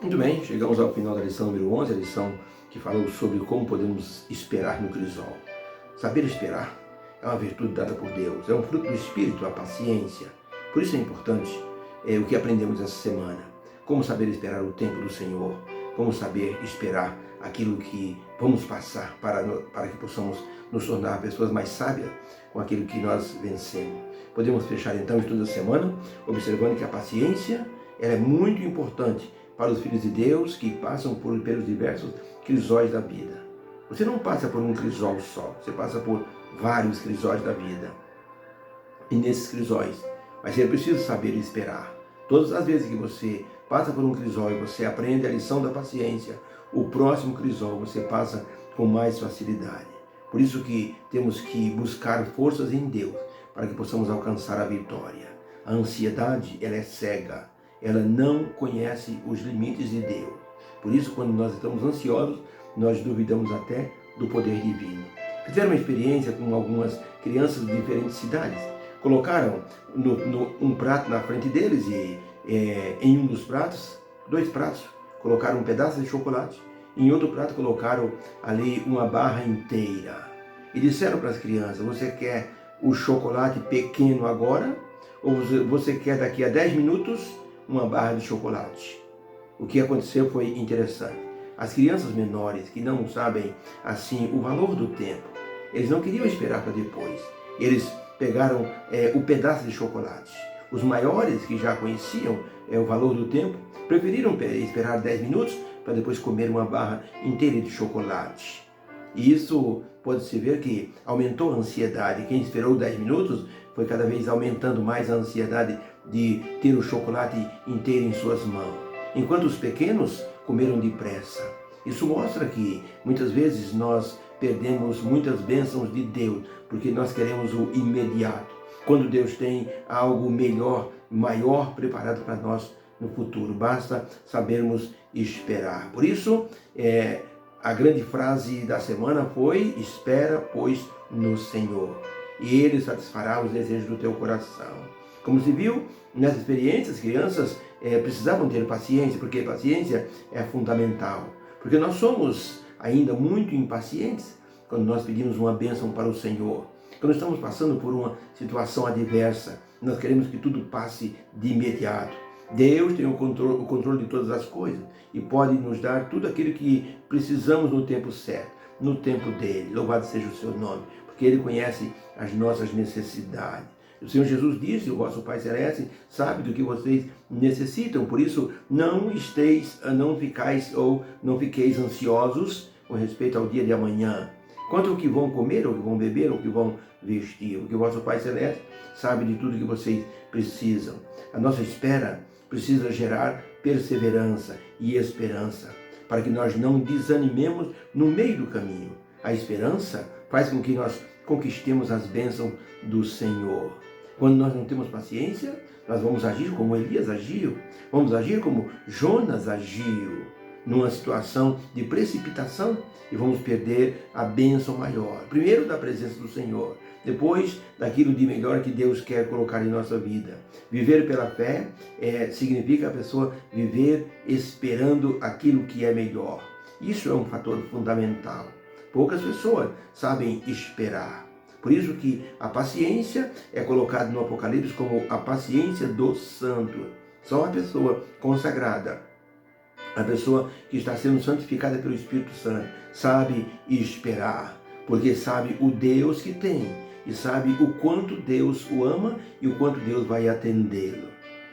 Muito bem, chegamos ao final da lição número 11, a lição que falou sobre como podemos esperar no crisol. Saber esperar é uma virtude dada por Deus, é um fruto do Espírito, a paciência. Por isso é importante o que aprendemos essa semana. Como saber esperar o tempo do Senhor, como saber esperar aquilo que vamos passar para que possamos nos tornar pessoas mais sábias com aquilo que nós vencemos. Podemos fechar então o estudo da semana observando que a paciência ela é muito importante para os filhos de Deus que passam pelos diversos crisóis da vida. Você não passa por um crisol só, você passa por vários crisóis da vida. E nesses crisóis vai ser preciso saber esperar. Todas as vezes que você passa por um crisol e você aprende a lição da paciência, o próximo crisol você passa com mais facilidade. Por isso que temos que buscar forças em Deus para que possamos alcançar a vitória. A ansiedade, ela é cega. Ela não conhece os limites de Deus. Por isso, quando nós estamos ansiosos, nós duvidamos até do poder divino. Fizeram uma experiência com algumas crianças de diferentes cidades. Colocaram um prato na frente deles e em um dos pratos, 2 pratos, colocaram um pedaço de chocolate. Em outro prato colocaram ali uma barra inteira. E disseram para as crianças, você quer o chocolate pequeno agora? Ou você quer daqui a 10 minutos uma barra de chocolate? O que aconteceu foi interessante. As crianças menores que não sabem assim o valor do tempo, eles não queriam esperar para depois. Eles pegaram o pedaço de chocolate. Os maiores que já conheciam o valor do tempo, preferiram esperar 10 minutos para depois comer uma barra inteira de chocolate. E isso pode-se ver que aumentou a ansiedade. Quem esperou 10 minutos foi cada vez aumentando mais a ansiedade de ter o chocolate inteiro em suas mãos. Enquanto os pequenos comeram depressa. Isso mostra que muitas vezes nós perdemos muitas bênçãos de Deus, porque nós queremos o imediato. Quando Deus tem algo melhor, maior preparado para nós no futuro. Basta sabermos esperar. Por isso, a grande frase da semana foi: espera, pois, no Senhor, e Ele satisfará os desejos do teu coração. Como se viu, nessa experiência, as crianças precisavam ter paciência, porque paciência é fundamental. Porque nós somos ainda muito impacientes quando nós pedimos uma bênção para o Senhor. Quando estamos passando por uma situação adversa, nós queremos que tudo passe de imediato. Deus tem o controle de todas as coisas e pode nos dar tudo aquilo que precisamos no tempo certo, no tempo dele. Louvado seja o seu nome, porque ele conhece as nossas necessidades. O Senhor Jesus disse, o vosso Pai Celeste sabe do que vocês necessitam, por isso não fiqueis ansiosos com respeito ao dia de amanhã, quanto ao que vão comer, ou que vão beber, ou que vão vestir, porque o vosso Pai Celeste sabe de tudo que vocês precisam. A nossa espera precisa gerar perseverança e esperança, para que nós não desanimemos no meio do caminho. A esperança faz com que nós conquistemos as bênçãos do Senhor. Quando nós não temos paciência, nós vamos agir como Elias agiu, vamos agir como Jonas agiu, numa situação de precipitação, e vamos perder a bênção maior. Primeiro da presença do Senhor, depois daquilo de melhor que Deus quer colocar em nossa vida. Viver pela fé significa a pessoa viver esperando aquilo que é melhor. Isso é um fator fundamental. Poucas pessoas sabem esperar. Por isso que a paciência é colocada no Apocalipse como a paciência do santo. Só a pessoa consagrada, a pessoa que está sendo santificada pelo Espírito Santo, sabe esperar, porque sabe o Deus que tem e sabe o quanto Deus o ama e o quanto Deus vai atendê-lo.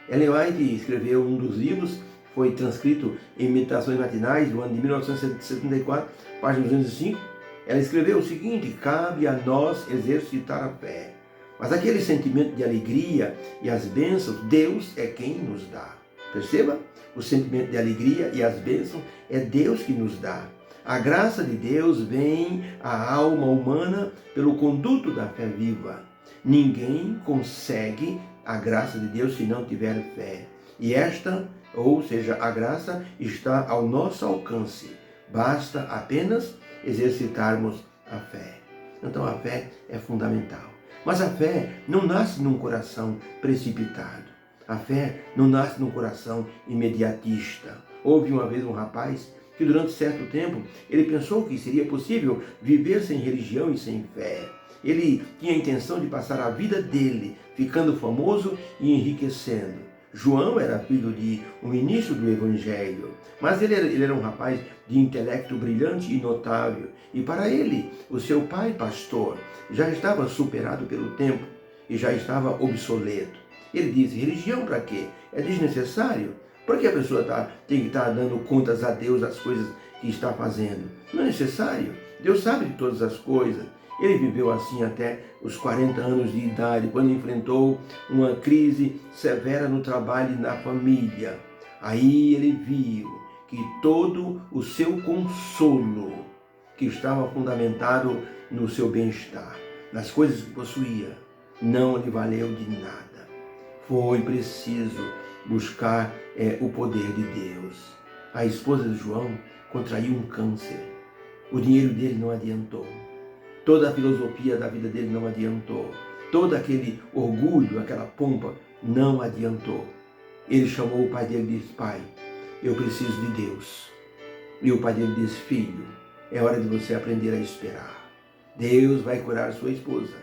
Ellen White escreveu um dos livros, foi transcrito em Meditações Matinais, do ano de 1974, página 205. Ela escreveu o seguinte: cabe a nós exercitar a fé, mas aquele sentimento de alegria e as bênçãos, Deus é quem nos dá. Perceba? O sentimento de alegria e as bênçãos é Deus que nos dá. A graça de Deus vem à alma humana pelo conduto da fé viva. Ninguém consegue a graça de Deus se não tiver fé. E esta, ou seja, a graça está ao nosso alcance. Basta apenas exercitarmos a fé. Então a fé é fundamental. Mas a fé não nasce num coração precipitado. A fé não nasce num coração imediatista. Houve uma vez um rapaz que durante certo tempo ele pensou que seria possível viver sem religião e sem fé. Ele tinha a intenção de passar a vida dele ficando famoso e enriquecendo. João era filho de um ministro do Evangelho, mas ele era um rapaz de intelecto brilhante e notável. E para ele, o seu pai, pastor, já estava superado pelo tempo e já estava obsoleto. Ele disse: religião para quê? É desnecessário. Por que a pessoa tem que estar dando contas a Deus das coisas que está fazendo? Não é necessário. Deus sabe de todas as coisas. Ele viveu assim até os 40 anos de idade, quando enfrentou uma crise severa no trabalho e na família. Aí ele viu que todo o seu consolo, que estava fundamentado no seu bem-estar, nas coisas que possuía, não lhe valeu de nada. Foi preciso buscar o poder de Deus. A esposa de João contraiu um câncer. O dinheiro dele não adiantou. Toda a filosofia da vida dele não adiantou. Todo aquele orgulho, aquela pompa, não adiantou. Ele chamou o pai dele e disse: pai, eu preciso de Deus. E o pai dele disse: filho, é hora de você aprender a esperar. Deus vai curar sua esposa,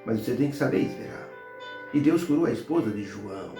mas você tem que saber esperar. E Deus curou a esposa de João.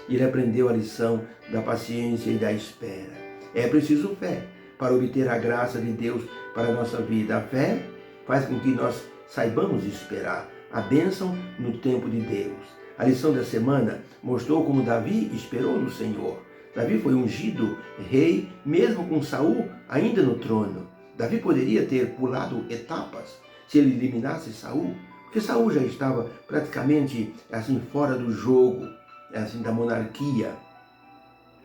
E ele aprendeu a lição da paciência e da espera. É preciso fé para obter a graça de Deus para a nossa vida. A fé faz com que nós saibamos esperar a bênção no tempo de Deus. A lição da semana mostrou como Davi esperou no Senhor. Davi foi ungido rei, mesmo com Saul ainda no trono. Davi poderia ter pulado etapas se ele eliminasse Saul, porque Saul já estava praticamente assim fora do jogo, assim da monarquia.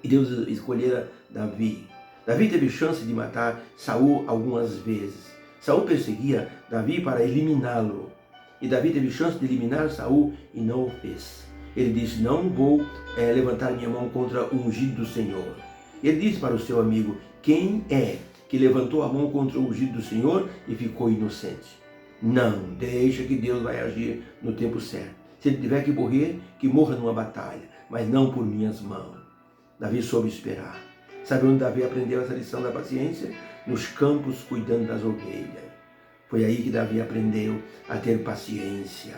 E Deus escolhera Davi. Davi teve chance de matar Saul algumas vezes. Saul perseguia Davi para eliminá-lo. E Davi teve chance de eliminar Saul e não o fez. Ele disse: não vou levantar minha mão contra o ungido do Senhor. Ele disse para o seu amigo: quem é que levantou a mão contra o ungido do Senhor e ficou inocente? Não, deixa que Deus vai agir no tempo certo. Se ele tiver que morrer, que morra numa batalha, mas não por minhas mãos. Davi soube esperar. Sabe onde Davi aprendeu essa lição da paciência? Nos campos, cuidando das ovelhas. Foi aí que Davi aprendeu a ter paciência,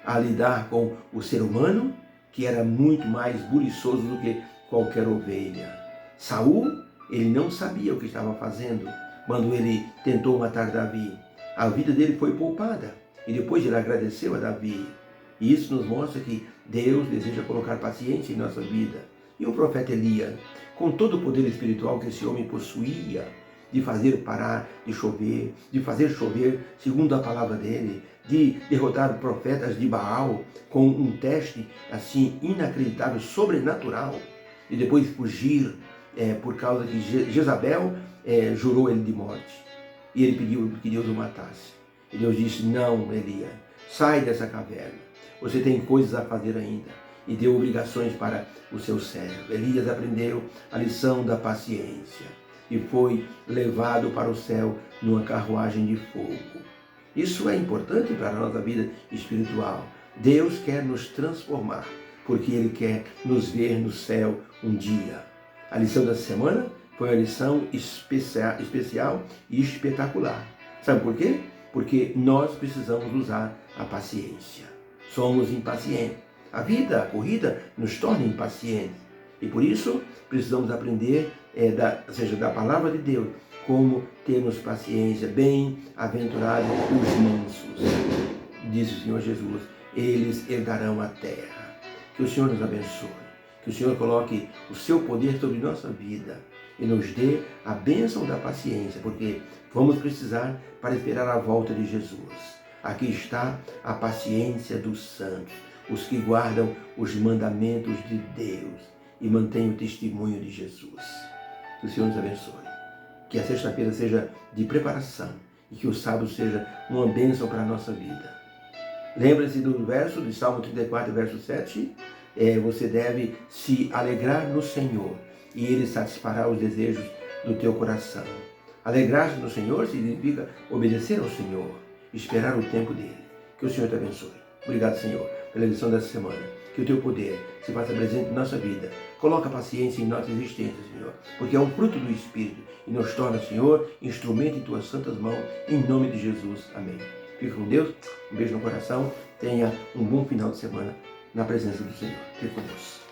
a lidar com o ser humano, que era muito mais buliçoso do que qualquer ovelha. Saul, ele não sabia o que estava fazendo quando ele tentou matar Davi. A vida dele foi poupada e depois ele agradeceu a Davi. E isso nos mostra que Deus deseja colocar paciência em nossa vida. E o profeta Elias, com todo o poder espiritual que esse homem possuía, de fazer parar de chover, de fazer chover segundo a palavra dele, de derrotar profetas de Baal com um teste assim inacreditável, sobrenatural, e depois fugir por causa que Jezabel jurou ele de morte. E ele pediu que Deus o matasse. E Deus disse: não, Elias, sai dessa caverna. Você tem coisas a fazer ainda. E deu obrigações para o seu servo. Elias aprendeu a lição da paciência e foi levado para o céu numa carruagem de fogo. Isso é importante para a nossa vida espiritual. Deus quer nos transformar, porque Ele quer nos ver no céu um dia. A lição da semana foi uma lição especial e espetacular. Sabe por quê? Porque nós precisamos usar a paciência. Somos impacientes. A vida, a corrida, nos torna impacientes. E por isso, precisamos aprender, da palavra de Deus, como termos paciência. Bem-aventurados os mansos, disse o Senhor Jesus, eles herdarão a terra. Que o Senhor nos abençoe. Que o Senhor coloque o seu poder sobre nossa vida e nos dê a bênção da paciência, porque vamos precisar para esperar a volta de Jesus. Aqui está a paciência dos santos, os que guardam os mandamentos de Deus e mantêm o testemunho de Jesus. Que o Senhor nos abençoe. Que a sexta-feira seja de preparação e que o sábado seja uma bênção para a nossa vida. Lembre-se do verso de Salmo 34, verso 7. Você deve se alegrar no Senhor e Ele satisfará os desejos do teu coração. Alegrar-se no Senhor significa obedecer ao Senhor, esperar o tempo dele. Que o Senhor te abençoe. Obrigado, Senhor, pela lição dessa semana. que o teu poder se faça presente em nossa vida. Coloca a paciência em nossa existência, Senhor, porque é um fruto do Espírito e nos torna, Senhor, instrumento em tuas santas mãos, em nome de Jesus. Amém. Fique com Deus, um beijo no coração, tenha um bom final de semana na presença do Senhor. Fique com Deus.